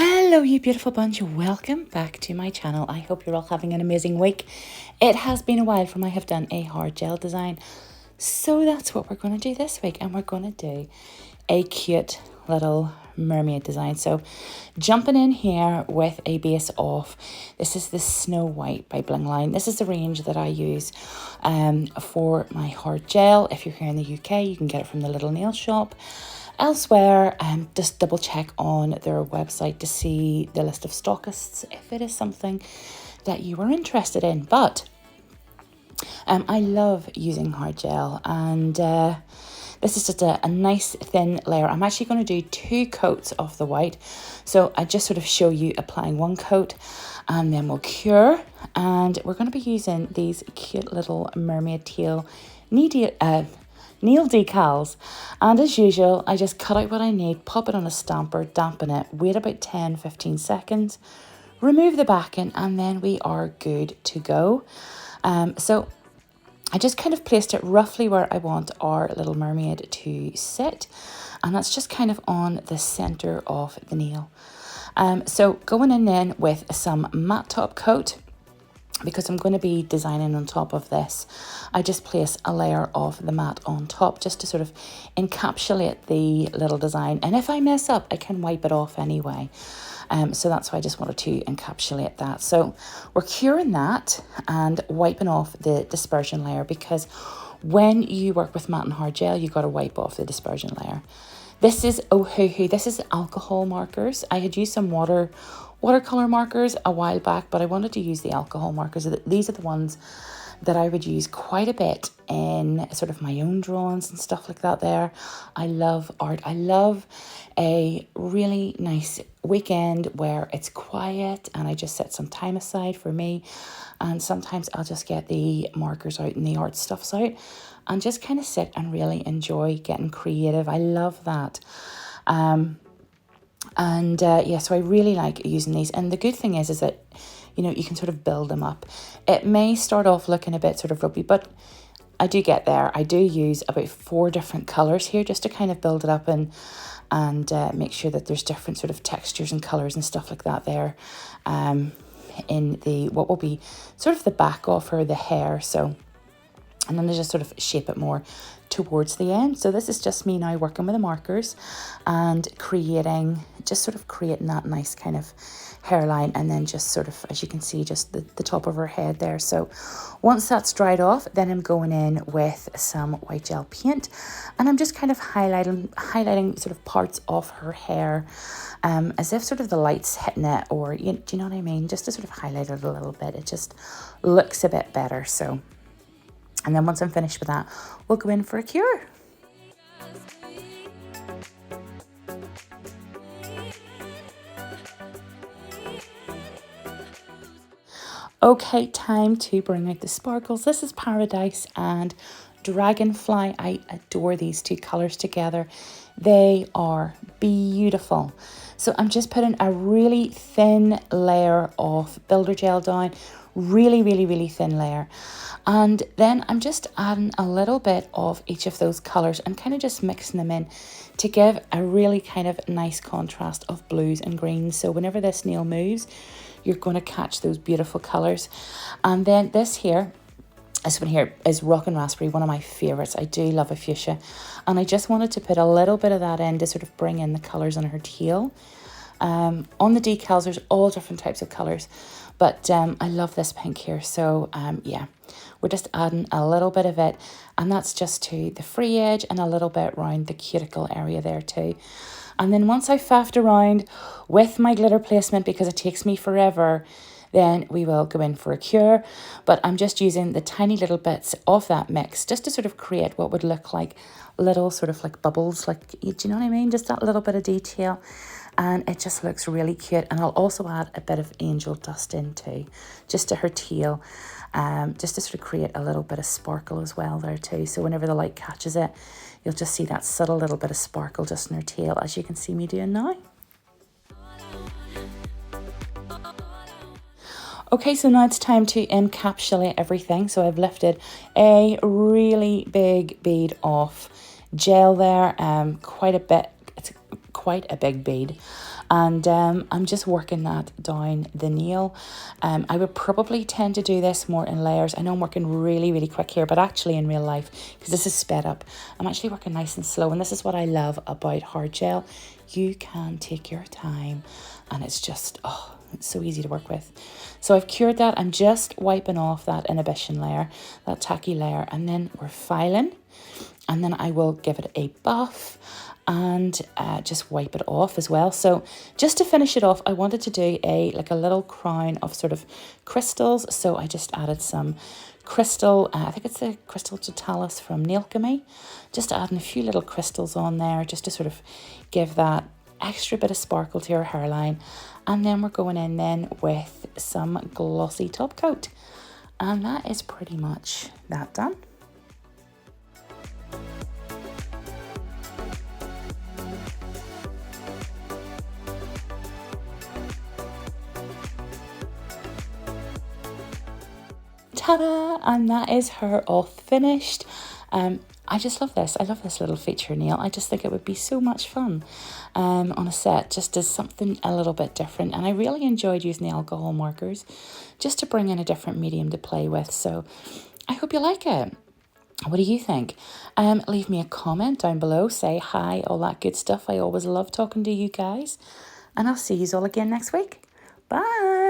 Hello you beautiful bunch, welcome back to my channel. I hope you're all having an amazing week. It has been a while from I have done a hard gel design, so that's what we're going to do this week, and we're going to do a cute little mermaid design. So jumping in here with a base off, this is the Snow White by Blingline. This is the range that I use for my hard gel. If you're here in the UK, you can get it from the little nail shop. Elsewhere, just double check on their website to see the list of stockists if it is something that you are interested in. But I love using hard gel, and this is just a nice thin layer. I'm actually going to do 2 coats of the white. So I just sort of show you applying 1 coat and then we'll cure. And we're going to be using these cute little mermaid tail nail decals, and as usual I just cut out what I need, pop it on a stamper, dampen it, wait about 10-15 seconds, remove the backing, and then we are good to go. So I just kind of placed it roughly where I want our little mermaid to sit, and that's just kind of on the center of the nail. So going in then with some matte top coat, because I'm going to be designing on top of this, I just place a layer of the matte on top just to sort of encapsulate the little design. And if I mess up, I can wipe it off anyway. So that's why I just wanted to encapsulate that. So we're curing that and wiping off the dispersion layer, because when you work with matte and hard gel, you've got to wipe off the dispersion layer. This is this is alcohol markers. I had used some watercolor markers a while back, but I wanted to use the alcohol markers. These are the ones that I would use quite a bit in sort of my own drawings and stuff like that there. I love art. I love a really nice weekend where it's quiet and I just set some time aside for me. And sometimes I'll just get the markers out and the art stuffs out and just kind of sit and really enjoy getting creative. I love that. Yeah, so I really like using these. And the good thing is that, you know, you can sort of build them up. It may start off looking a bit sort of rubby, but I do get there. I do use about 4 different colours here just to kind of build it up and make sure that there's different sort of textures and colours and stuff like that there in the what will be sort of the back of her, the hair. So, and then I just sort of shape it more towards the end. So this is just me now working with the markers and creating that nice kind of hairline, and then just sort of, as you can see, just the top of her head there. So once that's dried off, then I'm going in with some white gel paint, and I'm just kind of highlighting sort of parts of her hair, as if sort of the light's hitting it, or do you know what I mean? Just to sort of highlight it a little bit. It just looks a bit better. So, and then once I'm finished with that, we'll go in for a cure. Okay, time to bring out the sparkles. This is Paradise and Dragonfly. I adore these 2 colours together. They are beautiful. So I'm just putting a really thin layer of builder gel down, really thin layer. And then I'm just adding a little bit of each of those colours and kind of just mixing them in to give a really kind of nice contrast of blues and greens. So whenever this nail moves, you're going to catch those beautiful colours. And then this one here is Rockin' Raspberry, one of my favourites. I do love a fuchsia. And I just wanted to put a little bit of that in to sort of bring in the colours on her tail. On the decals, there's all different types of colours. But I love this pink here. So yeah, we're just adding a little bit of it. And that's just to the free edge and a little bit around the cuticle area there too. And then once I've faffed around with my glitter placement, because it takes me forever, then we will go in for a cure. But I'm just using the tiny little bits of that mix just to sort of create what would look like little sort of like bubbles, like, do you know what I mean? Just that little bit of detail. And it just looks really cute. And I'll also add a bit of angel dust in too, just to her tail, just to sort of create a little bit of sparkle as well there too. So whenever the light catches it, you'll just see that subtle little bit of sparkle just in her tail, as you can see me doing now. Okay, so now it's time to encapsulate everything. So I've lifted a really big bead of gel there, quite a bit. It's quite a big bead. And I'm just working that down the nail. I would probably tend to do this more in layers. I know I'm working really, really quick here, but actually in real life, because this is sped up, I'm actually working nice and slow. And this is what I love about hard gel. You can take your time and it's just, oh, it's so easy to work with. So I've cured that. I'm just wiping off that inhibition layer, that tacky layer, and then we're filing. And then I will give it a buff and just wipe it off as well. So just to finish it off, I wanted to do a little crown of sort of crystals. So I just added some crystal, I think it's the crystal totalis from Alchemy. Just adding a few little crystals on there just to sort of give that extra bit of sparkle to your hairline. And then we're going in then with some glossy top coat. And that is pretty much that done. Ta-da! And that is her all finished. I just love this. I love this little feature nail. I just think it would be so much fun on a set, just as something a little bit different. And I really enjoyed using the alcohol markers just to bring in a different medium to play with. So I hope you like it. What do you think? Leave me a comment down below. Say hi, all that good stuff. I always love talking to you guys. And I'll see you all again next week. Bye!